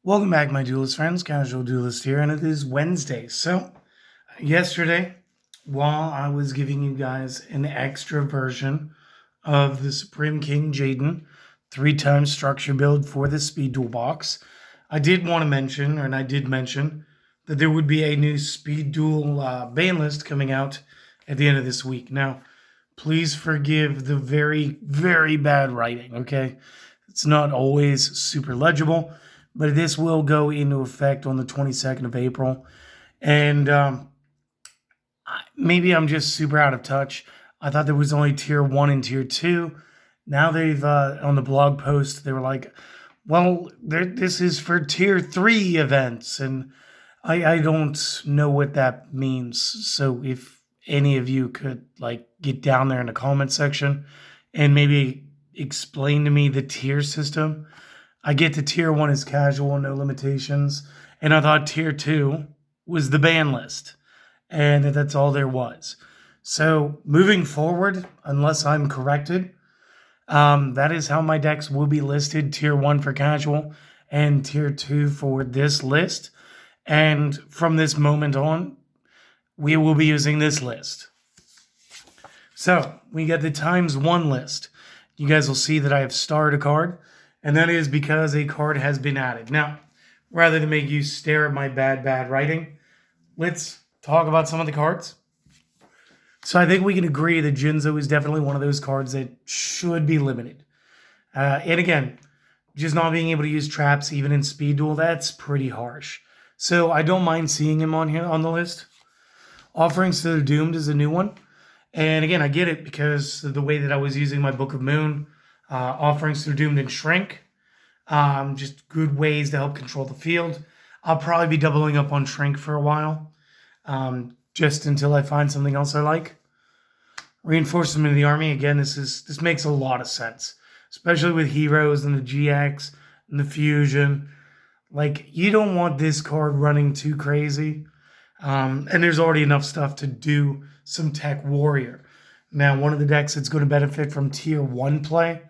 Welcome back, my duelist friends. Casual Duelist here, and it is Wednesday. So, yesterday, while I was giving you guys an extra version of the Supreme King Jaden 3-time structure build for the Speed Duel box, I did want to mention, and I did mention, that there would be a new Speed Duel Banlist coming out at the end of this week. Now, please forgive the very, very bad writing, okay? It's not always super legible, but this will go into effect on the 22nd of April. And maybe I'm just super out of touch. I thought there was only tier 1 and tier 2. Now they've, on the blog post, they were like, well, this is for tier 3 events. And I don't know what that means. So if any of you could get down there in the comment section and maybe explain to me the tier system. I get to tier 1 is casual, no limitations. And I thought tier 2 was the ban list. And that's all there was. So moving forward, unless I'm corrected, that is how my decks will be listed. Tier 1 for casual and tier 2 for this list. And from this moment on, we will be using this list. So we get the ×1 list. You guys will see that I have starred a card. And that is because a card has been added. Now, rather than make you stare at my bad writing, let's talk about some of the cards. So I think we can agree that Jinzo is definitely one of those cards that should be limited. And again, just not being able to use traps even in Speed Duel, that's pretty harsh. So I don't mind seeing him on here on the list. Offerings to the Doomed is a new one. And again, I get it because of the way that I was using my Book of Moon. Offerings to the Doomed and Shrink. Just good ways to help control the field. I'll probably be doubling up on Shrink for a while. Just until I find something else I like. Reinforcement of the army. Again, this makes a lot of sense. Especially with heroes and the GX and the fusion. You don't want this card running too crazy. And there's already enough stuff to do some Tech Warrior. Now, one of the decks that's going to benefit from tier 1 play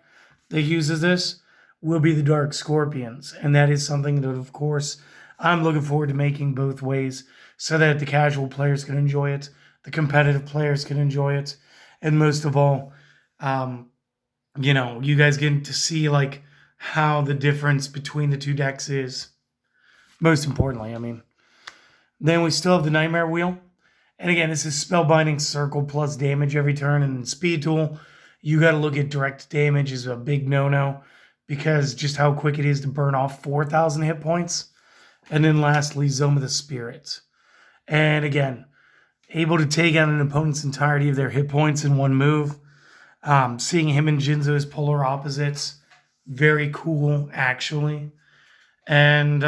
that uses this will be the Dark Scorpions. And that is something that, of course, I'm looking forward to making both ways so that the casual players can enjoy it, the competitive players can enjoy it, and most of all, you guys get to see how the difference between the two decks is. Most importantly, Then we still have the Nightmare Wheel. And again, this is Spellbinding Circle plus damage every turn. And in Speed Duel, you got to look at direct damage is a big no-no because just how quick it is to burn off 4,000 hit points. And then lastly, Zone of the Spirit. And again, able to take out an opponent's entirety of their hit points in one move. Seeing him and Jinzo as polar opposites, very cool, actually. And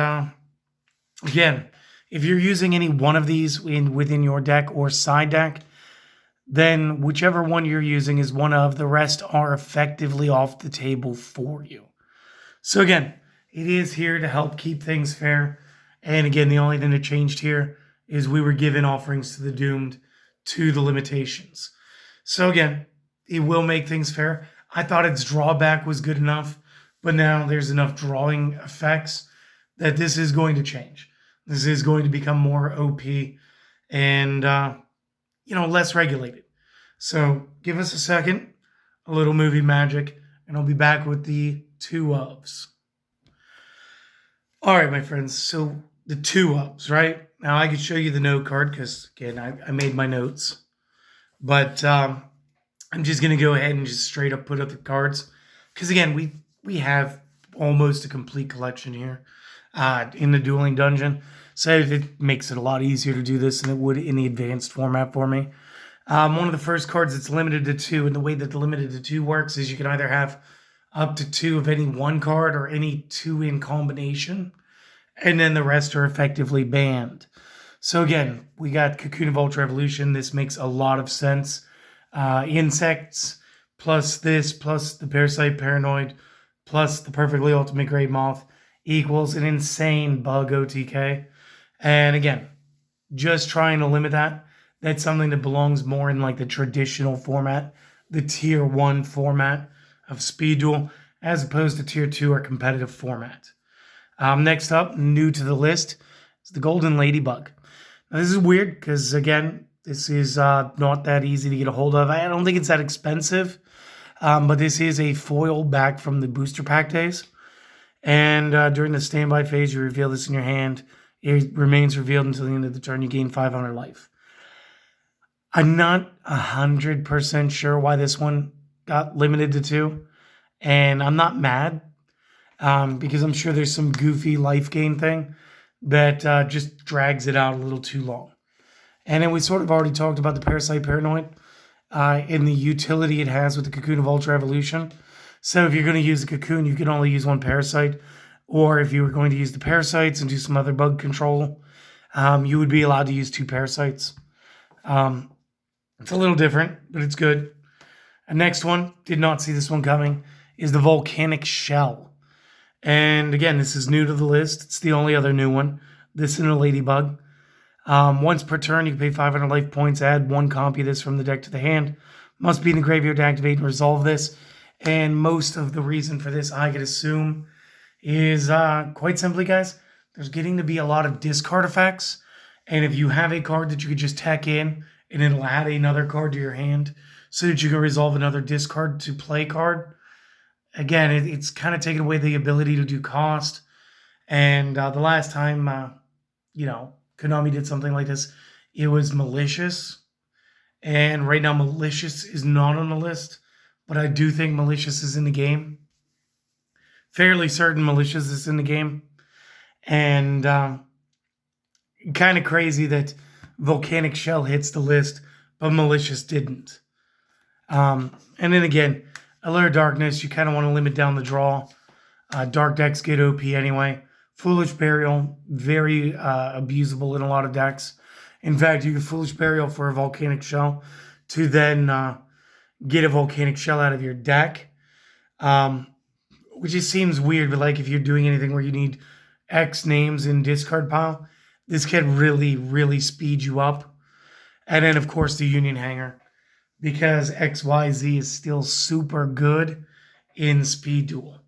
again, if you're using any one of these within your deck or side deck, then whichever one you're using is one of, the rest are effectively off the table for you. So again, it is here to help keep things fair. And again, the only thing that changed here is we were given offerings to the Doomed to the limitations. So again, it will make things fair. I thought its drawback was good enough, but now there's enough drawing effects that this is going to change. This is going to become more OP and, less regulated. So give us a second, a little movie magic, and I'll be back with the 2 ofs. All right, my friends. So the 2 ofs, right? Now I could show you the note card because, again, I made my notes. But I'm just going to go ahead and just straight up put up the cards. Because, again, we have almost a complete collection here in the Dueling Dungeon. So it makes it a lot easier to do this than it would in the advanced format for me. One of the first cards that's limited to 2, and the way that the limited to 2 works is you can either have up to 2 of any one card or any 2 in combination, and then the rest are effectively banned. So again, we got Cocoon of Ultra Evolution. This makes a lot of sense. Insects, plus this, plus the Parasite Paranoid, plus the Perfectly Ultimate Great Moth equals an insane bug OTK. And again, just trying to limit that. That's something that belongs more in the traditional format, the tier 1 format of Speed Duel, as opposed to tier 2 or competitive format. Next up, new to the list, is the Golden Ladybug. Now, this is weird because, again, this is not that easy to get a hold of. I don't think it's that expensive, but this is a foil back from the booster pack days. And during the standby phase, you reveal this in your hand. It remains revealed until the end of the turn. You gain 500 life. I'm not 100% sure why this one got limited to 2. And I'm not mad because I'm sure there's some goofy life gain thing that just drags it out a little too long. And then we sort of already talked about the Parasite Paranoid in the utility it has with the Cocoon of Ultra Evolution. So if you're going to use the Cocoon, you can only use one Parasite. Or if you were going to use the Parasites and do some other bug control, you would be allowed to use 2 Parasites. It's a little different, but it's good. And next one, did not see this one coming, is the Volcanic Shell. And again, this is new to the list. It's the only other new one. This and a Ladybug. Once per turn, you can pay 500 life points, add 1 copy of this from the deck to the hand. Must be in the graveyard to activate and resolve this. And most of the reason for this, I could assume, is quite simply, guys, there's getting to be a lot of discard effects. And if you have a card that you could just tack in, and it'll add another card to your hand so that you can resolve another discard to play card. Again, it's kind of taking away the ability to do cost. And the last time, Konami did something like this, it was Malicious. And right now, Malicious is not on the list, but I do think Malicious is in the game. Fairly certain Malicious is in the game. And kind of crazy that Volcanic Shell hits the list, but Malicious didn't. And then again, Allure of Darkness, you kind of want to limit down the draw. Dark decks get OP anyway. Foolish Burial, very abusable in a lot of decks. In fact, you can Foolish Burial for a Volcanic Shell to then get a Volcanic Shell out of your deck. Which just seems weird, but like if you're doing anything where you need X names in discard pile, this can really, really speed you up. And then, of course, the Union Hanger, because XYZ is still super good in Speed Duel.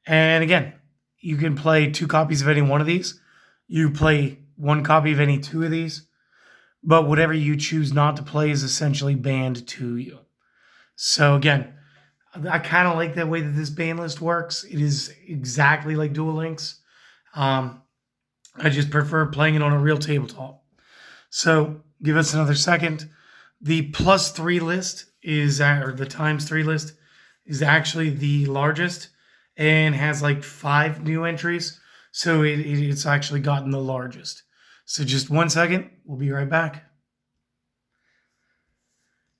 And again, you can play 2 copies of any one of these. You play 1 copy of any 2 of these. But whatever you choose not to play is essentially banned to you. So again, I kind of like that way that this ban list works. It is exactly like Duel Links. I just prefer playing it on a real tabletop. So give us another second. The +3 list is, or the ×3 list is actually the largest and has like 5 new entries. So it's actually gotten the largest. So just 1 second, we'll be right back.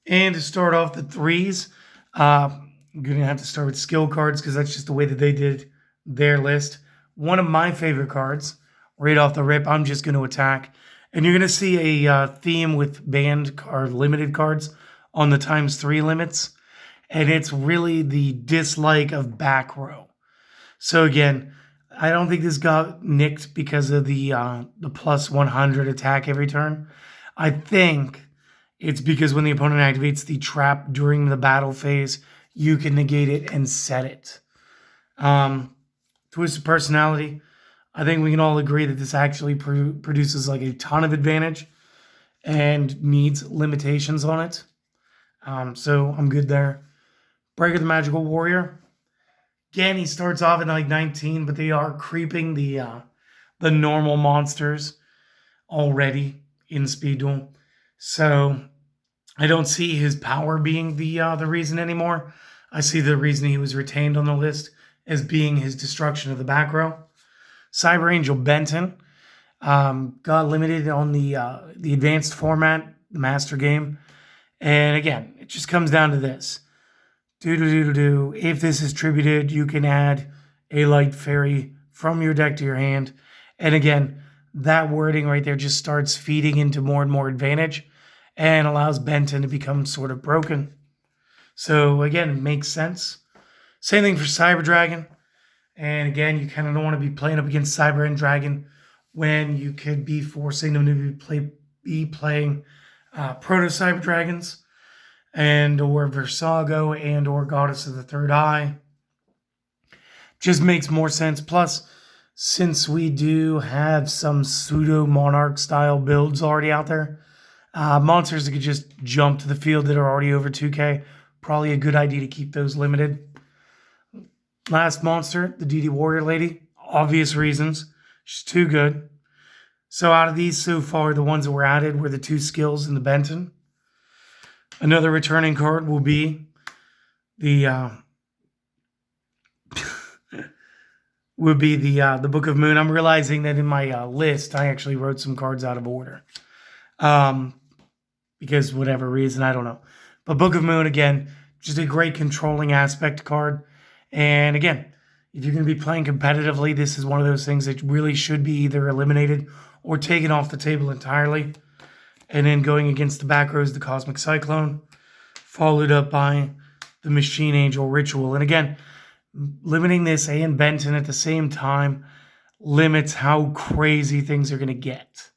And to start off the 3s, I'm going to have to start with skill cards because that's just the way that they did their list. One of my favorite cards, right off the rip, I'm just going to attack. And you're going to see a theme with banned or limited cards on the ×3 limits. And it's really the dislike of back row. So again, I don't think this got nicked because of the +100 attack every turn. I think it's because when the opponent activates the trap during the battle phase, you can negate it and set it. Twisted Personality, I think we can all agree that this actually produces like a ton of advantage and needs limitations on it. So I'm good there. Breaker the Magical Warrior. Again, he starts off at like 19, but they are creeping the normal monsters already in Speed Duel. So I don't see his power being the reason anymore. I see the reason he was retained on the list as being his destruction of the back row. Cyber Angel Benton got limited on the advanced format, the master game. And again, it just comes down to this. If this is tributed, you can add a light fairy from your deck to your hand. And again, that wording right there just starts feeding into more and more advantage and allows Benton to become sort of broken. So again, it makes sense. Same thing for Cyber Dragon. And again, you kind of don't want to be playing up against Cyber and Dragon when you could be forcing them to be playing Proto Cyber Dragons and or Versago and or Goddess of the Third Eye. Just makes more sense. Plus, since we do have some pseudo monarch style builds already out there, monsters that could just jump to the field that are already over 2K, probably a good idea to keep those limited. Last monster, the DD Warrior Lady, obvious reasons. She's too good. So out of these so far, the ones that were added were the 2 skills and the Benton. Another returning card will be the the Book of Moon. I'm realizing that in my list, I actually wrote some cards out of order. Because whatever reason, I don't know. But Book of Moon, again, just a great controlling aspect card. And again, if you're going to be playing competitively, this is one of those things that really should be either eliminated or taken off the table entirely. And then going against the back rows, the Cosmic Cyclone, followed up by the Machine Angel Ritual. And again, limiting this and Benton at the same time limits how crazy things are going to get.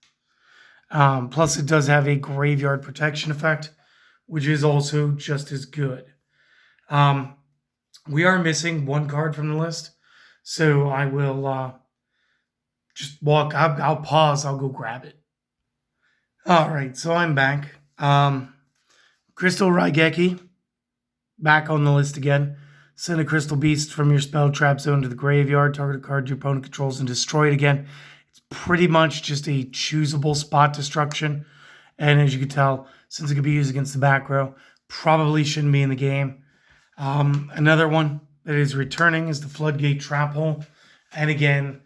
Plus, it does have a graveyard protection effect, which is also just as good. We are missing 1 card from the list, so I will just walk. I'll pause. I'll go grab it. All right, so I'm back. Crystal Raigeki, back on the list again. Send a Crystal Beast from your spell trap zone to the graveyard. Target a card your opponent controls and destroy it again. It's pretty much just a choosable spot destruction. And as you can tell, since it could be used against the back row, probably shouldn't be in the game. Another one that is returning is the Floodgate Trap Hole. And again,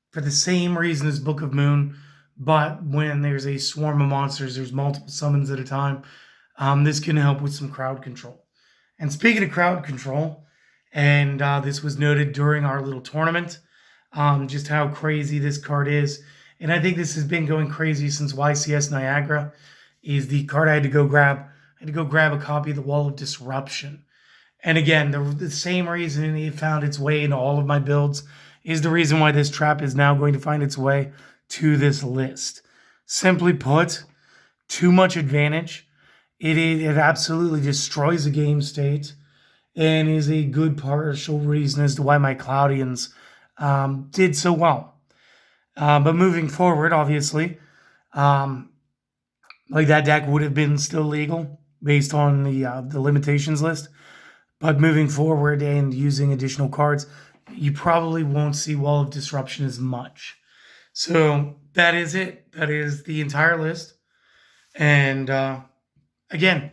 for the same reason as Book of Moon, but when there's a swarm of monsters, there's multiple summons at a time, this can help with some crowd control. And speaking of crowd control, and this was noted during our little tournament, just how crazy this card is. And I think this has been going crazy since YCS Niagara, is the card I had to go grab. I had to go grab a copy of the Wall of Disruption. And again, the same reason it found its way into all of my builds is the reason why this trap is now going to find its way to this list. Simply put, too much advantage. It absolutely destroys the game state and is a good partial reason as to why my Cloudians did so well. But moving forward, obviously, like that deck would have been still legal based on the limitations list. But moving forward and using additional cards, you probably won't see Wall of Disruption as much. So that is it. That is the entire list. And again,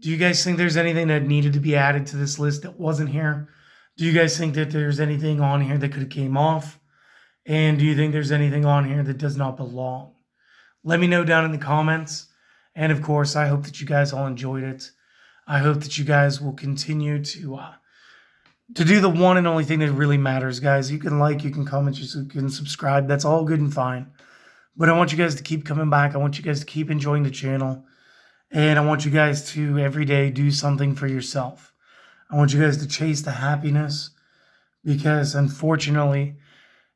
do you guys think there's anything that needed to be added to this list that wasn't here? Do you guys think that there's anything on here that could have came off? And do you think there's anything on here that does not belong? Let me know down in the comments. And of course, I hope that you guys all enjoyed it. I hope that you guys will continue to do the one and only thing that really matters, guys. You can like, you can comment, you can subscribe. That's all good and fine. But I want you guys to keep coming back. I want you guys to keep enjoying the channel. And I want you guys to every day do something for yourself. I want you guys to chase the happiness, because unfortunately,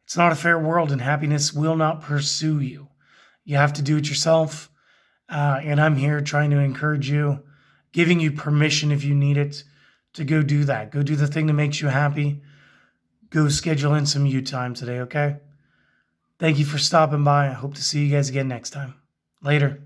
it's not a fair world and happiness will not pursue you. You have to do it yourself. And I'm here trying to encourage you, giving you permission if you need it to go do that. Go do the thing that makes you happy. Go schedule in some you time today, okay? Thank you for stopping by. I hope to see you guys again next time. Later.